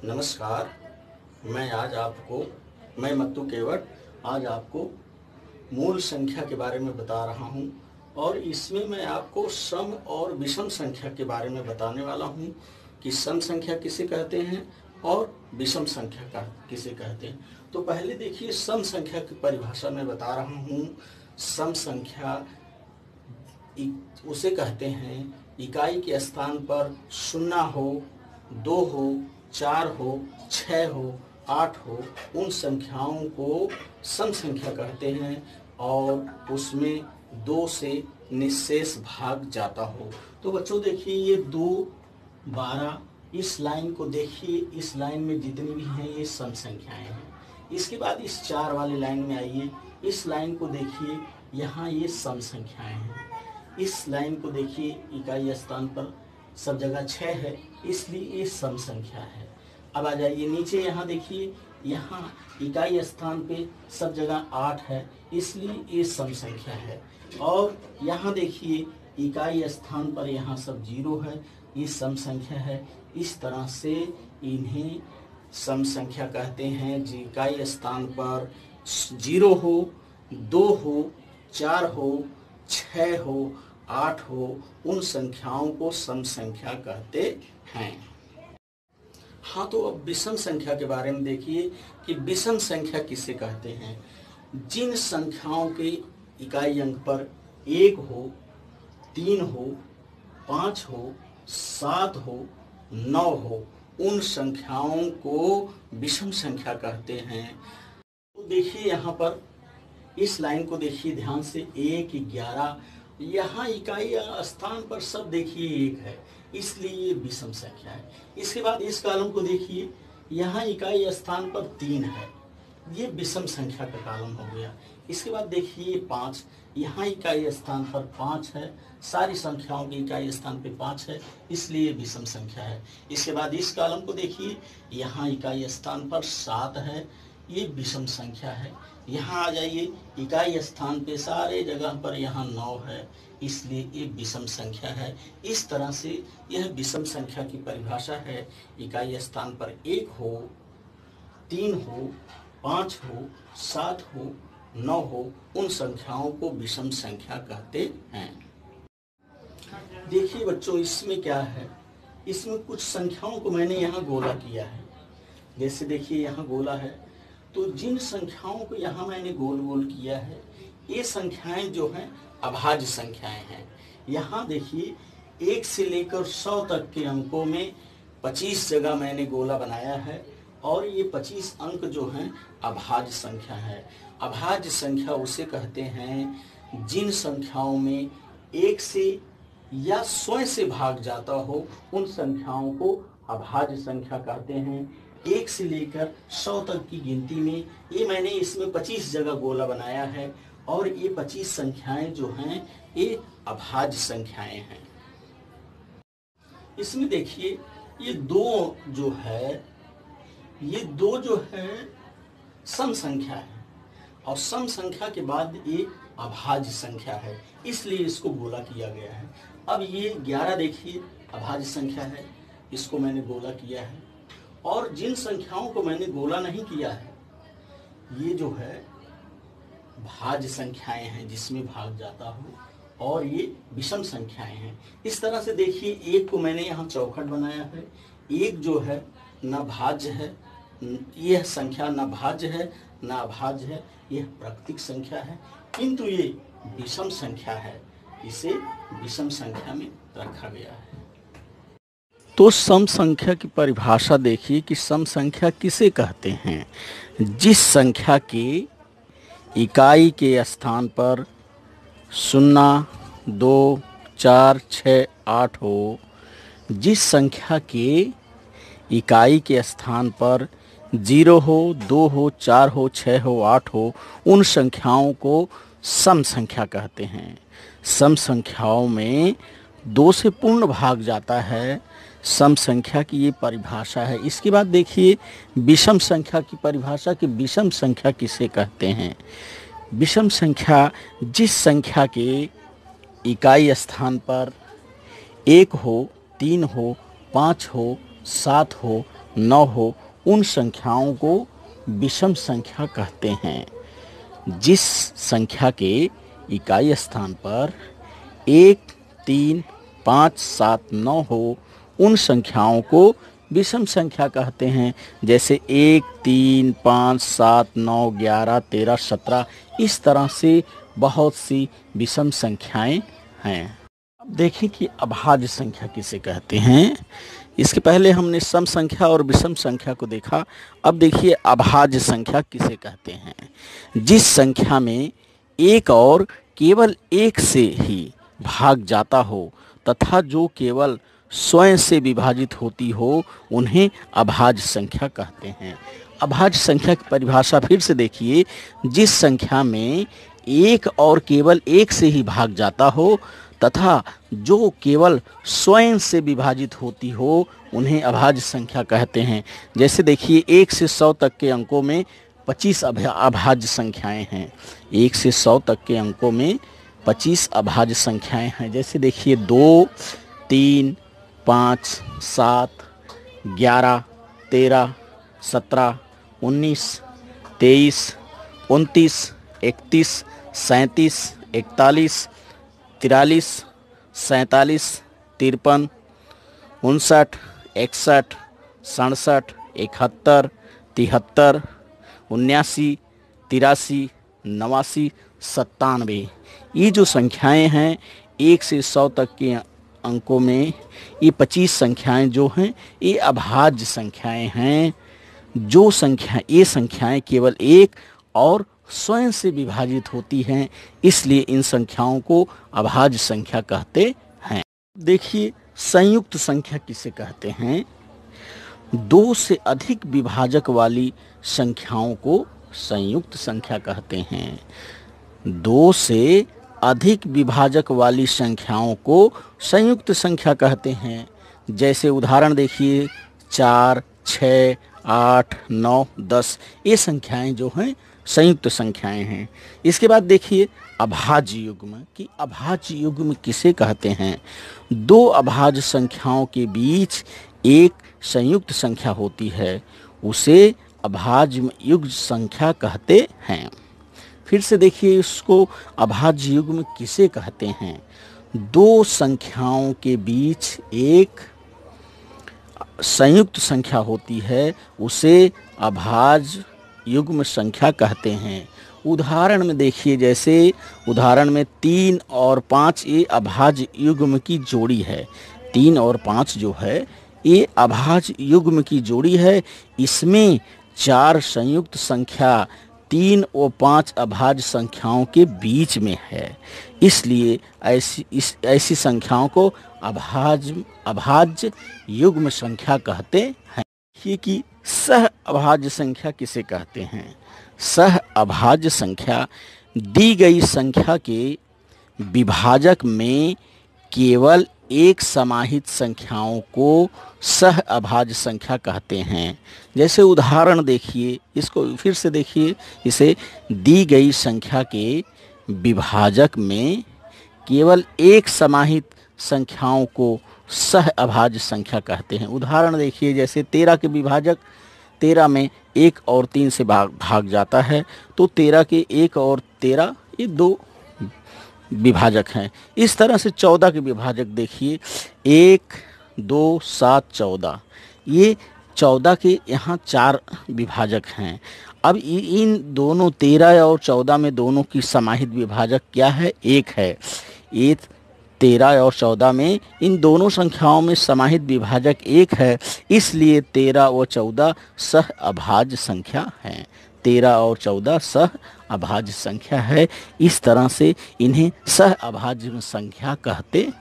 नमस्कार। मैं मत्तू केवट आज आपको मूल संख्या के बारे में बता रहा हूं और इसमें मैं आपको सम और विषम संख्या के बारे में बताने वाला हूं कि सम संख्या किसे कहते हैं और विषम संख्या का किसे कहते हैं। तो पहले देखिए, सम संख्या की परिभाषा मैं बता रहा हूं। सम संख्या उसे कहते हैं इकाई के स्थान पर 0 हो, 2 हो, 4 हो, 6 हो, 8 हो, उन संख्याओं को सम संख्या कहते हैं और उसमें 2 से निःशेष भाग जाता हो। तो बच्चों देखिए, ये 2, 12, इस लाइन को देखिए, इस लाइन में जितनी भी हैं ये सम संख्याएं हैं। इसके बाद इस 4 वाली लाइन में आइए, इस लाइन को देखिए, यहाँ ये सम संख्याएं हैं। इस लाइन को देखिए, इकाई स्थान पर सब जगह 6 है, इसलिए ये सम संख्या है। अब आ जाइए नीचे, यहाँ देखिए, यहाँ इकाई स्थान पे सब जगह 8 है, इसलिए ये सम संख्या है। और यहाँ देखिए, इकाई स्थान पर यहाँ सब 0 है, ये सम संख्या है। इस तरह से इन्हें सम संख्या कहते हैं। जो इकाई स्थान पर 0 हो, 2 हो, 4 हो, 6 हो, 8 हो, उन संख्याओं को सम संख्या कहते हैं। हाँ, तो अब विषम संख्या के बारे में देखिए कि विषम संख्या किसे कहते हैं। जिन संख्याओं के इकाई अंक पर 1 हो, 3 हो, 5 हो, 7 हो, 9 हो, उन संख्याओं को विषम संख्या कहते हैं। तो देखिए, यहाँ पर इस लाइन को देखिए ध्यान से, 1, 11, यहाँ इकाई स्थान पर सब देखिए 1 है, इसलिए ये विषम संख्या है। इसके बाद इस कॉलम को देखिए, यहाँ इकाई स्थान पर 3 है, ये विषम संख्या का कॉलम हो गया। इसके बाद देखिए 5, यहाँ इकाई स्थान पर 5 है, सारी संख्याओं की इकाई स्थान पे 5 है, इसलिए विषम संख्या है। इसके बाद इस कॉलम को देखिए, यहाँ इकाई स्थान पर 7 है, ये विषम संख्या है। यहाँ आ जाइए, इकाई स्थान पे सारे जगह पर यहाँ 9 है, इसलिए ये विषम संख्या है। इस तरह से यह विषम संख्या की परिभाषा है। इकाई स्थान पर 1 हो, 3 हो, 5 हो, 7 हो, 9 हो, उन संख्याओं को विषम संख्या कहते हैं। देखिए बच्चों, इसमें क्या है, इसमें कुछ संख्याओं को मैंने यहाँ गोला किया है। जैसे देखिए, यहाँ गोला है, तो जिन संख्याओं को यहाँ मैंने गोल गोल किया है, ये संख्याएं जो हैं अभाज्य संख्याएं हैं। यहाँ देखिए, 1 से लेकर 100 तक के अंकों में 25 जगह मैंने गोला बनाया है और ये 25 अंक जो हैं अभाज्य संख्या है। अभाज्य संख्या उसे कहते हैं जिन संख्याओं में 1 से या स्वयं से भाग जाता हो, उन संख्याओं को अभाज्य संख्या कहते हैं। 1 से लेकर 100 तक की गिनती में ये मैंने इसमें 25 जगह गोला बनाया है और ये 25 संख्याएं जो हैं ये अभाज्य संख्याएं हैं। इसमें देखिए, ये 2 जो है सम संख्या है और सम संख्या के बाद ये अभाज्य संख्या है, इसलिए इसको गोला किया गया है। अब ये 11 देखिए अभाज्य संख्या है, इसको मैंने गोला किया है। और जिन संख्याओं को मैंने गोला नहीं किया है, ये जो है भाज्य संख्याएं हैं, जिसमें भाग जाता हो, और ये विषम संख्याएं हैं। इस तरह से देखिए, 1 को मैंने यहाँ चौखट बनाया है। 1 जो है न भाज्य है, यह संख्या न भाज्य है न अभाज्य है, यह प्राकृतिक संख्या है, किंतु ये विषम संख्या है, इसे विषम संख्या में रखा गया है। तो सम संख्या की परिभाषा देखिए कि सम संख्या किसे कहते हैं। जिस संख्या के इकाई के स्थान पर 0, 2, 4, 6, 8 हो, जिस संख्या के इकाई के स्थान पर 0 हो, 2 हो, 4 हो, 6 हो, 8 हो, उन संख्याओं को सम संख्या कहते हैं। सम संख्याओं में 2 से पूर्ण भाग जाता है, सम संख्या की ये परिभाषा है। इसके बाद देखिए विषम संख्या की परिभाषा कि विषम संख्या किसे कहते हैं। विषम संख्या जिस संख्या के इकाई स्थान पर 1 हो, 3 हो, 5 हो, 7 हो, 9 हो, उन संख्याओं को विषम संख्या कहते हैं। जिस संख्या के इकाई स्थान पर 1, 3, 5, 7, 9 हो, उन संख्याओं को विषम संख्या कहते हैं। जैसे 1, 3, 5, 7, 9, 11, 13, 17, इस तरह से बहुत सी विषम संख्याएं हैं। अब देखें कि अभाज्य संख्या किसे कहते हैं। इसके पहले हमने सम संख्या और विषम संख्या को देखा। अब देखिए अभाज्य संख्या किसे कहते हैं। जिस संख्या में एक और केवल एक से ही भाग जाता हो तथा जो केवल स्वयं से विभाजित होती हो, उन्हें अभाज्य संख्या कहते हैं। अभाज्य संख्या की परिभाषा फिर से देखिए। जिस संख्या में एक और केवल एक से ही भाग जाता हो तथा जो केवल स्वयं से विभाजित होती हो, उन्हें अभाज्य संख्या कहते हैं। जैसे देखिए 1 से 100 तक के अंकों में 25 अभाज्य संख्याएं हैं। 1 से 100 तक के अंकों में 25 अभाज्य संख्याएं हैं। जैसे देखिए 2, 3, 5, 7, 11, 13, 17, 19, 23, 29, 31, 37, 41, 43, 47, 53, 59, 61, 67, 71, 73, 79, 83, 89, 97। ये जो संख्याएं हैं 1 से 100 तक के अंकों में, ये 25 संख्याएं जो हैं ये अभाज्य संख्याएं हैं। ये संख्याएं केवल एक और स्वयं से विभाजित होती हैं, इसलिए इन संख्याओं को अभाज्य संख्या कहते हैं। देखिए संयुक्त संख्या किसे कहते हैं। 2 से अधिक विभाजक वाली संख्याओं को संयुक्त संख्या कहते हैं। 2 से अधिक विभाजक वाली संख्याओं को संयुक्त संख्या कहते हैं। जैसे उदाहरण देखिए 4, 6, 8, 9, 10, ये संख्याएं जो हैं संयुक्त संख्याएं हैं। इसके बाद देखिए अभाज्य युग्म कि अभाज्य युग्म किसे कहते हैं। 2 अभाज्य संख्याओं के बीच एक संयुक्त संख्या होती है, उसे अभाज्य युग्म संख्या कहते हैं। फिर से देखिए इसको अभाज्य युग्म किसे कहते हैं। 2 संख्याओं के बीच एक संयुक्त संख्या होती है, उसे अभाज्य युग्म संख्या कहते हैं। उदाहरण में देखिए, जैसे उदाहरण में 3 और 5 ये अभाज्य युग्म की जोड़ी है। 3 और 5 जो है ये अभाज्य युग्म की जोड़ी है। इसमें 4 संयुक्त संख्या 3 और 5 अभाज्य संख्याओं के बीच में है, इसलिए ऐसी संख्याओं को अभाज्य युग्म संख्या कहते हैं। ये कि सह अभाज्य संख्या किसे कहते हैं। सह अभाज्य संख्या दी गई संख्या के विभाजक में केवल एक समाहित संख्याओं को सह अभाज्य संख्या कहते हैं। जैसे उदाहरण देखिए, इसको फिर से देखिए, इसे दी गई संख्या के विभाजक में केवल एक समाहित संख्याओं को सह अभाज्य संख्या कहते हैं। उदाहरण देखिए, जैसे 13 के विभाजक 13 में 1 और 3 से भाग जाता है, तो 13 के 1 और 13 ये 2 विभाजक हैं। इस तरह से 14 के विभाजक देखिए 1, 2, 7, 14, ये 14 के यहाँ 4 विभाजक हैं। अब इन दोनों 13 और 14 में दोनों की समाहित विभाजक क्या है, 1 है। ये 13 और 14 में इन दोनों संख्याओं में समाहित विभाजक 1 है, इसलिए 13 और 14 सह अभाज्य संख्या हैं। 13 और 14 सह अभाज्य संख्या है। इस तरह से इन्हें सह अभाज्य संख्या कहते हैं।